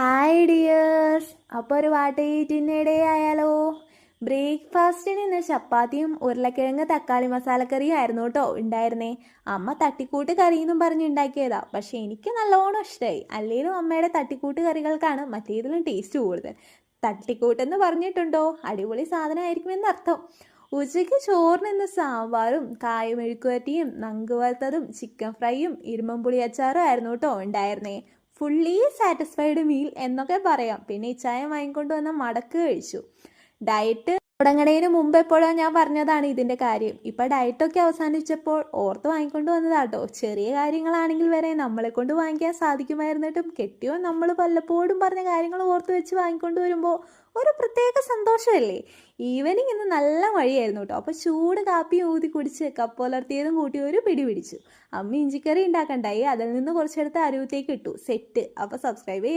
Hi dears. അപ്പോൾ ഒരു വാട്ടേറ്റിനിടെ ആയാലോ? ബ്രേക്ക്ഫാസ്റ്റിന് ഇന്ന് ചപ്പാത്തിയും ഉരുളക്കിഴങ്ങ് തക്കാളി മസാലക്കറിയും ആയിരുന്നു കേട്ടോ ഉണ്ടായിരുന്നേ. അമ്മ തട്ടിക്കൂട്ട് കറിയെന്നും പറഞ്ഞ് ഉണ്ടാക്കിയതാ. പക്ഷെ എനിക്ക് നല്ലോണം ഇഷ്ടമായി. അല്ലെങ്കിലും അമ്മയുടെ തട്ടിക്കൂട്ട് കറികൾക്കാണ് മറ്റേതിലും ടേസ്റ്റ് കൂടുതൽ. തട്ടിക്കൂട്ടെന്ന് പറഞ്ഞിട്ടുണ്ടോ, അടിപൊളി സാധനമായിരിക്കുമെന്ന് അർത്ഥം. ഉച്ചയ്ക്ക് ചോറിന് ഇന്ന് സാമ്പാറും കായ മെഴുക്കുവരട്ടിയും നങ്ക് വറുത്തതും ചിക്കൻ ഫ്രൈയും ഇരുമ്പുളി അച്ചാറും ആയിരുന്നു കേട്ടോ ഉണ്ടായിരുന്നേ. ഫുള്ളി സാറ്റിസ്ഫൈഡ് മീൽ എന്നൊക്കെ പറയാം. പിന്നെ ഈ ചായ വാങ്ങിക്കൊണ്ട് വന്ന മടക്ക് കഴിച്ചു. ഡയറ്റ് തുടങ്ങണതിന് മുമ്പ് എപ്പോഴോ ഞാൻ പറഞ്ഞതാണ് ഇതിൻ്റെ കാര്യം. ഇപ്പം ഡയറ്റൊക്കെ അവസാനിച്ചപ്പോൾ ഓർത്ത് വാങ്ങിക്കൊണ്ട് വന്നതാട്ടോ. ചെറിയ കാര്യങ്ങളാണെങ്കിൽ വരെ നമ്മളെ കൊണ്ട് വാങ്ങിക്കാൻ സാധിക്കുമായിരുന്നിട്ടും കെട്ടിയോ നമ്മൾ വല്ലപ്പോഴും പറഞ്ഞ കാര്യങ്ങൾ ഓർത്ത് വെച്ച് വാങ്ങിക്കൊണ്ട് വരുമ്പോൾ ഒരു പ്രത്യേക സന്തോഷമല്ലേ. ഈവനിങ് ഇന്ന് നല്ല മഴയായിരുന്നു കേട്ടോ. അപ്പോൾ ചൂട് കാപ്പി ഊതി കുടിച്ച് കപ്പോലർത്തിയതും കൂട്ടി ഒരു പിടി പിടിച്ചു. അമ്മ ഇഞ്ചിക്കറി ഉണ്ടാക്കണ്ടായി, അതിൽ നിന്ന് കുറച്ചെടുത്ത് അരുവത്തേക്ക് ഇട്ടു. സെറ്റ്. അപ്പോൾ സബ്സ്ക്രൈബ് ചെയ്യാം.